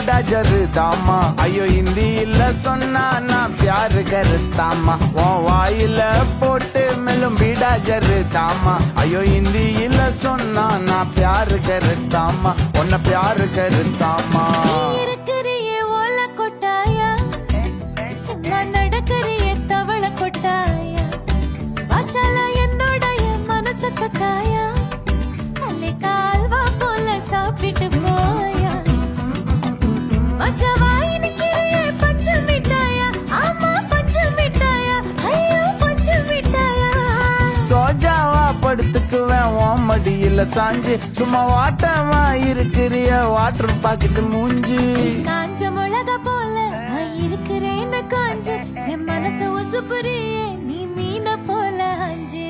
பீடா ஜருதாமா ஐயோ ஹிந்தியில சொன்னா நான் பியாரு கருத்தாமா உன் வாயில போட்டு மெல்லும் பீடா ஜருதாமா ஐயோ ஹிந்தியில சொன்னா நான் பியாரு கருத்தாமா உன்னை பியாரு கருத்தாமா இருக்கிறியே ஓல கொட்டாயா சும்மா நடக்கிறியே தவள கொட்டாயா வாச்சால என்னோடைய மனச தொட்டாயா நல்ல கால்வா போல சாப்பிட்டு போயா மச்சவா இனிக்கிறியே பச்சை மிட்டாயா ஆமா பச்சை மிட்டாயா ஐயோ பச்சை மிட்டாயா சோஜாவா படுத்துக்குவேன் உன் மடியில சாஞ்சு சும்மா வாட்டமா இருக்கிறிய வாட்டர் பாக்கெட்டு மூஞ்சி காஞ்ச மிளகா போல நான் இருக்கிறேன்னு காஞ்சு என் மனச உசுப்புறியே நீ மீன போல அஞ்சு